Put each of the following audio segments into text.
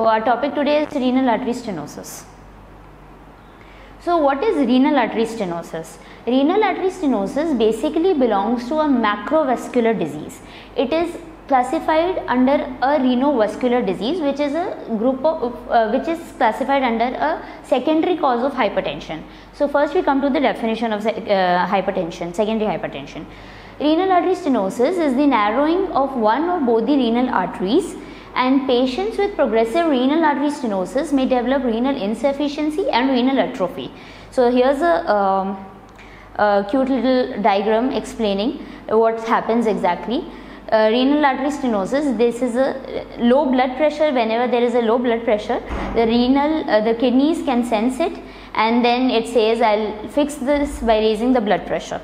So our topic today is renal artery stenosis. So what is renal artery stenosis? Renal artery stenosis basically belongs to a macrovascular disease. It is classified under a renovascular disease, which is a group of which is classified under a secondary cause of hypertension. So first we come to the definition of hypertension, secondary hypertension. Renal artery stenosis is the narrowing of one or both the renal arteries, and patients with progressive renal artery stenosis may develop renal insufficiency and renal atrophy. So here's a cute little diagram explaining what happens exactly. Renal artery stenosis, this is a low blood pressure. Whenever there is a low blood pressure, the kidneys can sense it, and then it says, I'll fix this by raising the blood pressure.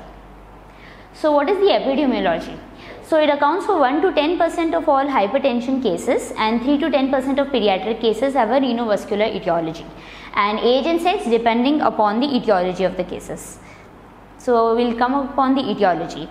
So what is the epidemiology? So it accounts for 1 to 10% of all hypertension cases, and 3 to 10% of pediatric cases have a renovascular etiology, and age and sex depending upon the etiology of the cases. So we'll come upon the etiology.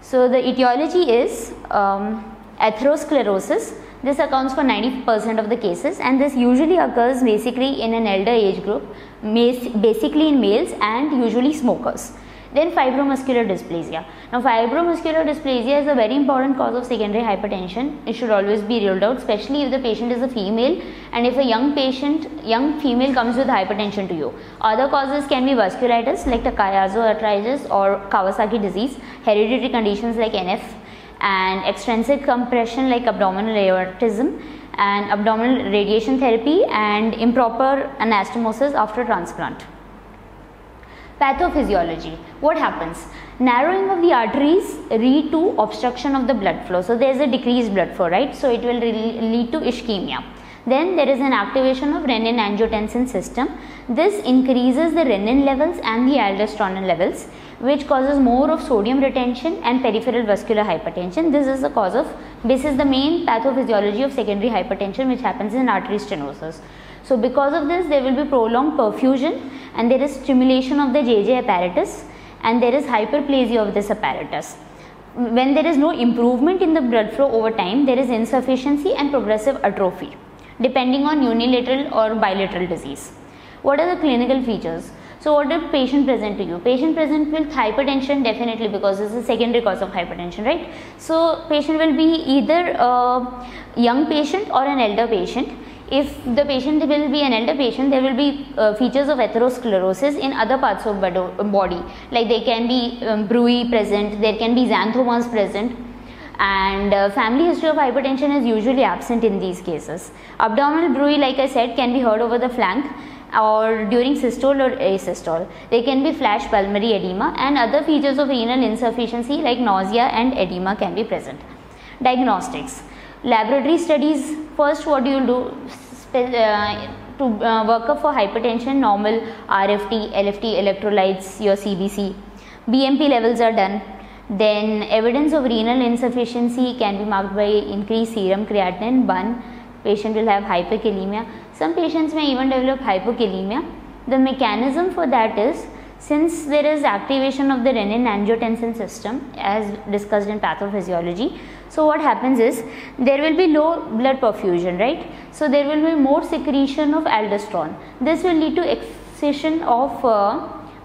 So the etiology is atherosclerosis. This accounts for 90% of the cases, and this usually occurs basically in an elder age group, basically in males and usually smokers. Then fibromuscular dysplasia. Now fibromuscular dysplasia is a very important cause of secondary hypertension. It should always be ruled out, especially if the patient is a female, and if a young female comes with hypertension to you. Other causes can be vasculitis like Takayasu arthritis or Kawasaki disease, hereditary conditions like NF, and extrinsic compression like abdominal aortism, and abdominal radiation therapy, and improper anastomosis after transplant. Pathophysiology. What happens? Narrowing of the arteries lead to obstruction of the blood flow. So there is a decreased blood flow, right? So it will lead to ischemia. Then there is an activation of renin-angiotensin system. This increases the renin levels and the aldosterone levels, which causes more of sodium retention and peripheral vascular hypertension. This is the main pathophysiology of secondary hypertension, which happens in artery stenosis. So because of this, there will be prolonged perfusion, and there is stimulation of the JJ apparatus, and there is hyperplasia of this apparatus. When there is no improvement in the blood flow over time, there is insufficiency and progressive atrophy, depending on unilateral or bilateral disease. What are the clinical features? So what did patient present to you? Patient present with hypertension, definitely, because this is a secondary cause of hypertension, right? So patient will be either a young patient or an elder patient. If the patient will be an elder patient, there will be features of atherosclerosis in other parts of body, like there can be bruit present, there can be xanthomas present, and family history of hypertension is usually absent in these cases. Abdominal bruit, like I said, can be heard over the flank or during systole or asystole. There can be flash pulmonary edema, and other features of renal insufficiency like nausea and edema can be present. Diagnostics. Laboratory studies. First, what you will do to work up for hypertension: normal RFT, LFT electrolytes, your CBC, BMP levels are done. Then evidence of renal insufficiency can be marked by increased serum creatinine. One patient will have hyperkalemia. Some patients may even develop hypokalemia. The mechanism for that is, since there is activation of the renin-angiotensin system as discussed in pathophysiology, so what happens is there will be low blood perfusion, right? So there will be more secretion of aldosterone. This will lead to excision of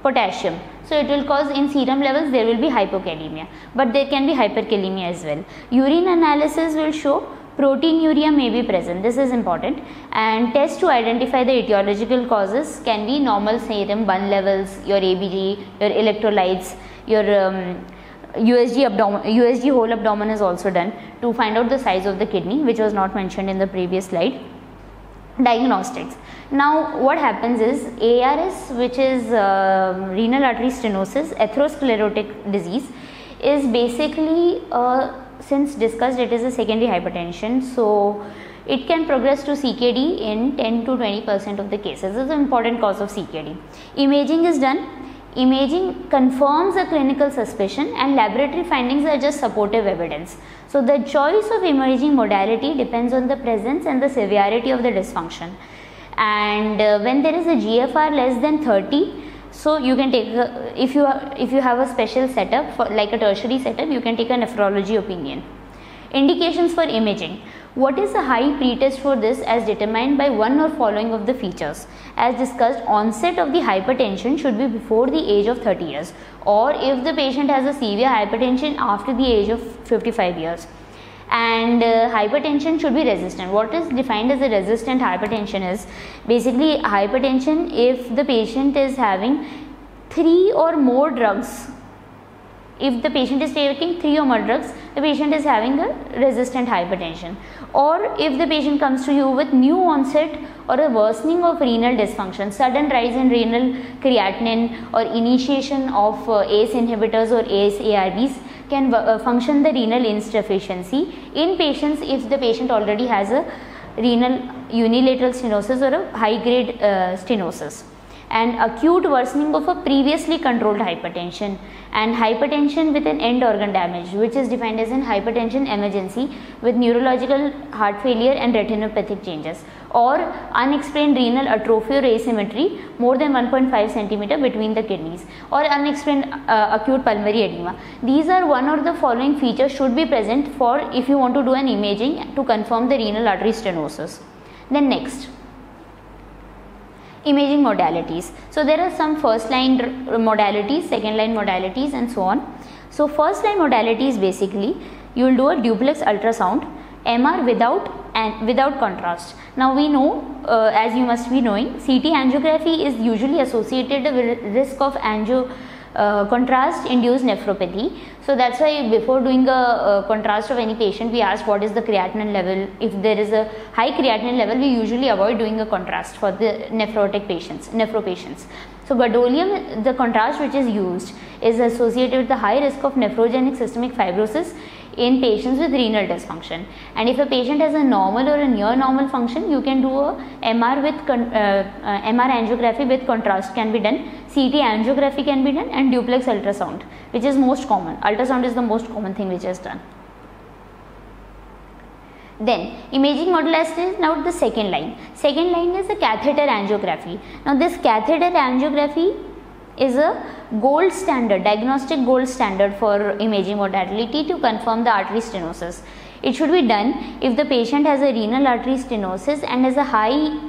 potassium. So it will cause, in serum levels there will be hypokalemia, but there can be hyperkalemia as well. Urine analysis will show proteinuria may be present. This is important, and tests to identify the etiological causes can be normal serum BUN levels, your ABG, your electrolytes, your USG whole abdomen is also done to find out the size of the kidney, which was not mentioned in the previous slide. Diagnostics. Now what happens is ARS, which is renal artery stenosis, atherosclerotic disease, is basically since discussed, it is a secondary hypertension, so it can progress to CKD in 10 to 20% of the cases. This is an important cause of CKD. Imaging is done. Imaging confirms a clinical suspicion, and laboratory findings are just supportive evidence. So the choice of imaging modality depends on the presence and the severity of the dysfunction. And when there is a GFR less than 30, so you can take if you have a special setup for like a tertiary setup, you can take a nephrology opinion. Indications for imaging. What is the high pretest for this as determined by one or following of the features? As discussed, onset of the hypertension should be before the age of 30 years, or if the patient has a severe hypertension after the age of 55 years. And hypertension should be resistant. What is defined as a resistant hypertension is basically hypertension if the patient is having 3 or more drugs. If the patient is taking 3 or more drugs, the patient is having a resistant hypertension. Or if the patient comes to you with new onset or a worsening of renal dysfunction, sudden rise in renal creatinine or initiation of ACE inhibitors or ACE ARBs can function the renal insufficiency in patients if the patient already has a renal unilateral stenosis or a high grade stenosis, and acute worsening of a previously controlled hypertension, and hypertension with an end organ damage, which is defined as an hypertension emergency with neurological heart failure and retinopathic changes, or unexplained renal atrophy or asymmetry more than 1.5 cm between the kidneys, or unexplained acute pulmonary edema. These are one or the following features should be present for if you want to do an imaging to confirm the renal artery stenosis. Then next, imaging modalities. So there are some first line modalities, second line modalities, and so on. So first line modalities, basically you will do a duplex ultrasound, MR without contrast. Now we know, as you must be knowing, CT angiography is usually associated with risk of contrast induced nephropathy. So that's why before doing a contrast of any patient, we ask what is the creatinine level. If there is a high creatinine level, we usually avoid doing a contrast for the nephro patients. So gadolinium, the contrast which is used, is associated with the high risk of nephrogenic systemic fibrosis in patients with renal dysfunction. And if a patient has a normal or a near normal function, you can do a MR angiography with contrast can be done, CT angiography can be done, and duplex ultrasound, which is most common. Ultrasound is the most common thing which is done. Then imaging modality is now the second line. Second line is a catheter angiography. Now this catheter angiography is a gold standard, diagnostic gold standard for imaging modality to confirm the artery stenosis. It should be done if the patient has a renal artery stenosis and has a high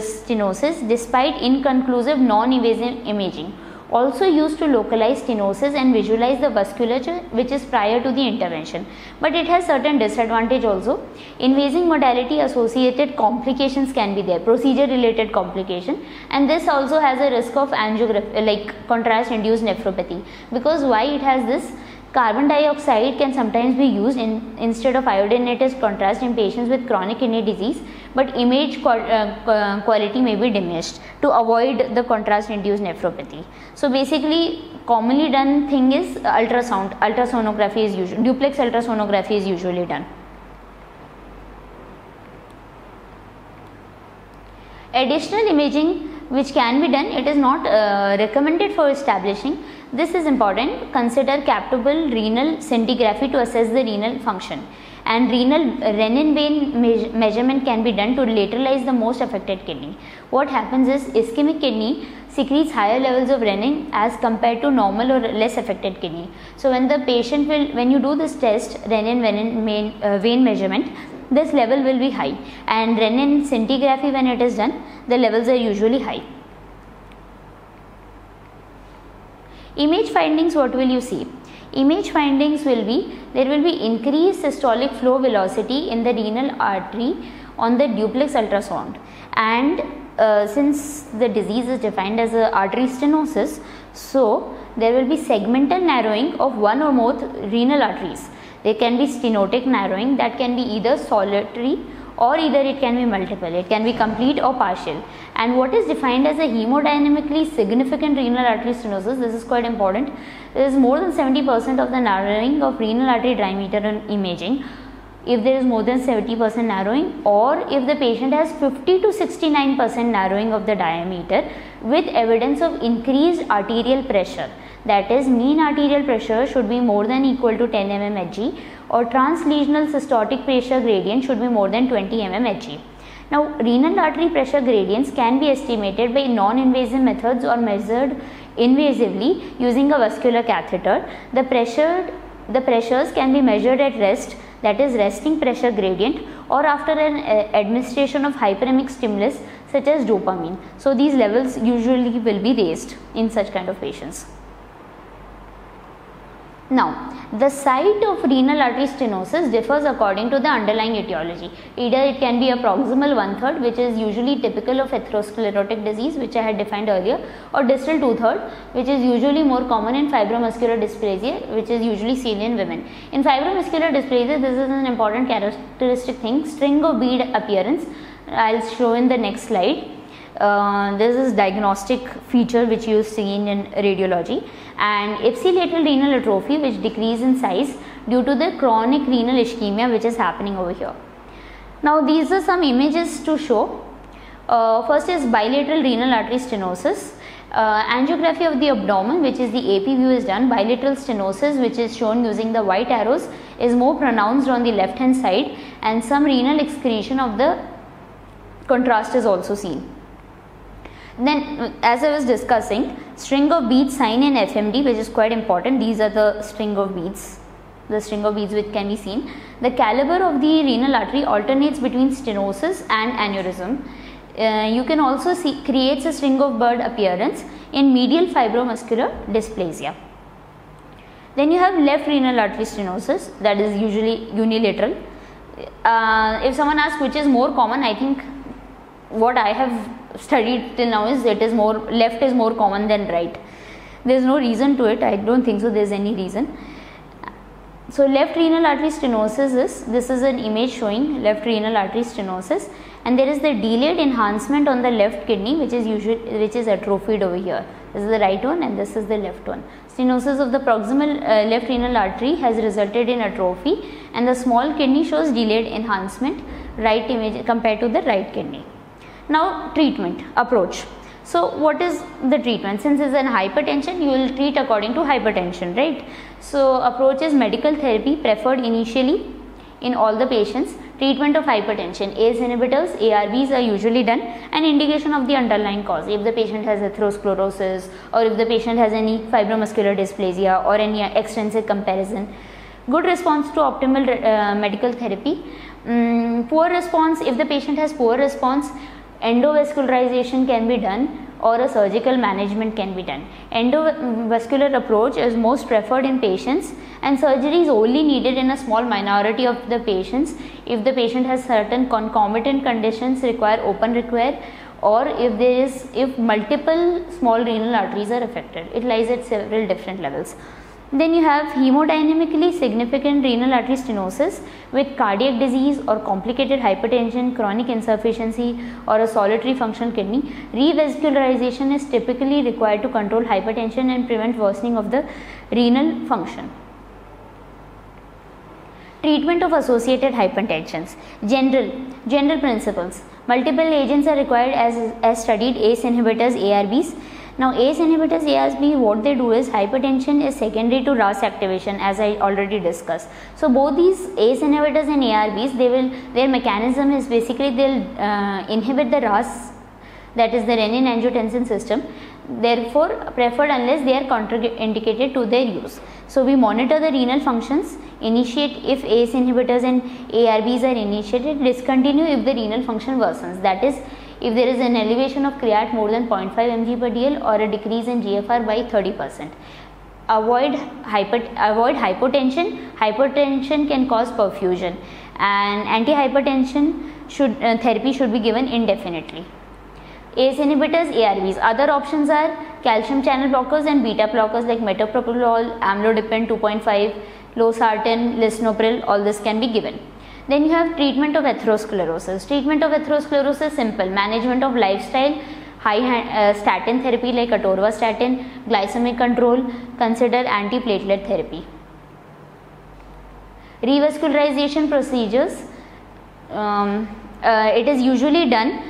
stenosis despite inconclusive non-invasive imaging. Also used to localize stenosis and visualize the vasculature which is prior to the intervention, but it has certain disadvantage also. Invasive modality associated complications can be there, procedure related complication, and this also has a risk of angiography like contrast induced nephropathy, because why it has this? Carbon dioxide can sometimes be used instead of iodinated contrast in patients with chronic kidney disease, but image quality may be diminished to avoid the contrast induced nephropathy. So basically commonly done thing is ultrasonography is usually, duplex ultrasonography is usually done. Additional imaging which can be done, it is not recommended for establishing. This is important. Consider captable renal scintigraphy to assess the renal function, and renal renin vein measurement can be done to lateralize the most affected kidney. What happens is ischemic kidney secretes higher levels of renin as compared to normal or less affected kidney. So when the patient when you do this test, renin vein measurement, this level will be high, and renin scintigraphy, when it is done, the levels are usually high. Image findings, what will you see? Image findings will be, there will be increased systolic flow velocity in the renal artery on the duplex ultrasound, and since the disease is defined as a artery stenosis, so there will be segmental narrowing of one or more renal arteries. There can be stenotic narrowing that can be either solitary or either it can be multiple, it can be complete or partial. And what is defined as a hemodynamically significant renal artery stenosis, this is quite important. There is more than 70% of the narrowing of renal artery diameter in imaging, if there is more than 70% narrowing, or if the patient has 50 to 69% narrowing of the diameter with evidence of increased arterial pressure. That is, mean arterial pressure should be more than equal to 10 mm Hg, or translesional systolic pressure gradient should be more than 20 mm Hg. Now, renal artery pressure gradients can be estimated by non-invasive methods or measured invasively using a vascular catheter. The pressures can be measured at rest that is resting pressure gradient, or after an administration of hyperemic stimulus such as dopamine. So these levels usually will be raised in such kind of patients. Now, the site of renal artery stenosis differs according to the underlying etiology. Either it can be a proximal 1/3, which is usually typical of atherosclerotic disease, which I had defined earlier, or distal 2/3, which is usually more common in fibromuscular dysplasia, which is usually seen in women. In fibromuscular dysplasia, this is an important characteristic thing, string of bead appearance. I'll show in the next slide. This is diagnostic feature which you see in radiology, and ipsilateral renal atrophy, which decrease in size due to the chronic renal ischemia which is happening over here. Now these are some images to show. First is bilateral renal artery stenosis. Angiography of the abdomen, which is the AP view, is done. Bilateral stenosis, which is shown using the white arrows, is more pronounced on the left hand side, and some renal excretion of the contrast is also seen. Then, as I was discussing, string of beads sign in FMD, which is quite important. These are the string of beads, which can be seen. The caliber of the renal artery alternates between stenosis and aneurysm. You can also see creates a string of bird appearance in medial fibromuscular dysplasia. Then you have left renal artery stenosis, that is usually unilateral. If someone asks which is more common, I think what I have studied till now is left is more common than right. There is no reason to it. I don't think so there is any reason. So left renal artery stenosis this is an image showing left renal artery stenosis, and there is the delayed enhancement on the left kidney, which is atrophied over here. This is the right one and this is the left one. Stenosis of the proximal left renal artery has resulted in atrophy, and the small kidney shows delayed enhancement, right image compared to the right kidney. Now treatment approach. So what is the treatment? Since it's an hypertension, you will treat according to hypertension, right? So approach is medical therapy preferred initially in all the patients. Treatment of hypertension, ACE inhibitors, ARBs are usually done, and indication of the underlying cause. If the patient has atherosclerosis, or if the patient has any fibromuscular dysplasia or any extrinsic comparison. Good response to optimal medical therapy. Poor response, if the patient has poor response, endovascularization can be done or a surgical management can be done. Endovascular approach is most preferred in patients, and surgery is only needed in a small minority of the patients if the patient has certain concomitant conditions require open repair, or if multiple small renal arteries are affected. It lies at several different levels. Then you have hemodynamically significant renal artery stenosis with cardiac disease or complicated hypertension, chronic insufficiency, or a solitary functional kidney. Revascularization is typically required to control hypertension and prevent worsening of the renal function. Treatment of associated hypertensions. General principles. Multiple agents are required as studied, ACE inhibitors, ARBs. Now ACE inhibitors, ARBs, what they do is hypertension is secondary to RAS activation, as I already discussed. So both these ACE inhibitors and ARBs, their mechanism is basically they'll inhibit the RAS, that is the renin-angiotensin system, therefore preferred unless they are contraindicated to their use. So we monitor the renal functions, initiate if ACE inhibitors and ARBs are initiated, discontinue if the renal function worsens, that is if there is an elevation of creat more than 0.5 mg per dl or a decrease in GFR by 30%. Avoid hypotension. Hypertension can cause perfusion, and antihypertension therapy should be given indefinitely. ACE inhibitors, ARBs. Other options are calcium channel blockers and beta blockers like metoprolol, amlodipine 2.5, losartan, lisinopril. All this can be given. Then you have treatment of atherosclerosis. Treatment of atherosclerosis is simple. Management of lifestyle, high statin therapy like atorvastatin, glycemic control, consider antiplatelet therapy. Revascularization procedures, it is usually done,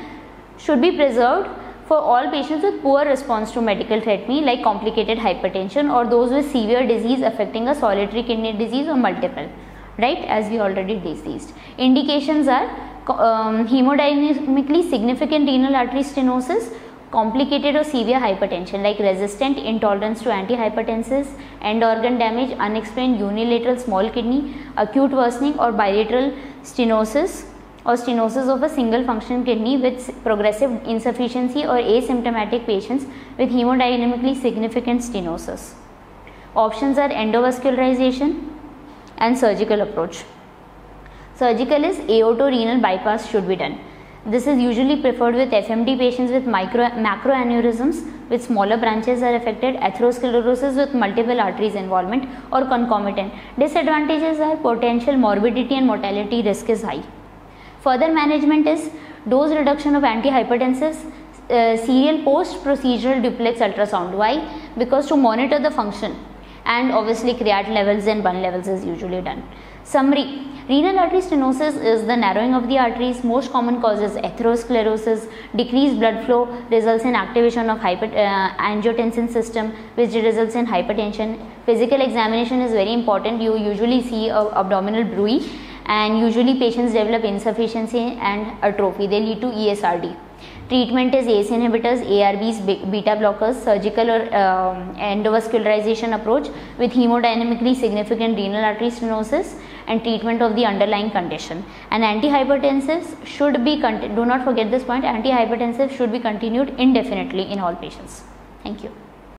should be preserved for all patients with poor response to medical therapy like complicated hypertension or those with severe disease affecting a solitary kidney disease or multiple. Right, as we already discussed. Indications are hemodynamically significant renal artery stenosis complicated or severe hypertension like resistant intolerance to antihypertensives, end organ damage, unexplained unilateral small kidney, acute worsening or bilateral stenosis or stenosis of a single functioning kidney with progressive insufficiency or asymptomatic patients with hemodynamically significant stenosis. Options are endovascularization and surgical approach. Surgical is aortorenal bypass should be done. This is usually preferred with FMD patients with macroaneurysms with smaller branches are affected, atherosclerosis with multiple arteries involvement or concomitant. Disadvantages are potential morbidity and mortality risk is high. Further management is dose reduction of antihypertensives, serial post-procedural duplex ultrasound. Why? Because to monitor the function, and obviously creatinine levels and BUN levels is usually done. Summary: renal artery stenosis is the narrowing of the arteries. Most common causes atherosclerosis. Decreased blood flow results in activation of angiotensin system, which results in hypertension. Physical examination is very important. You usually see abdominal bruit, and usually patients develop insufficiency and atrophy. They lead to ESRD. Treatment is ACE inhibitors, ARBs, beta blockers, surgical or endovascularization approach with hemodynamically significant renal artery stenosis, and treatment of the underlying condition. And antihypertensives should be, do not forget this point, antihypertensives should be continued indefinitely in all patients. Thank you.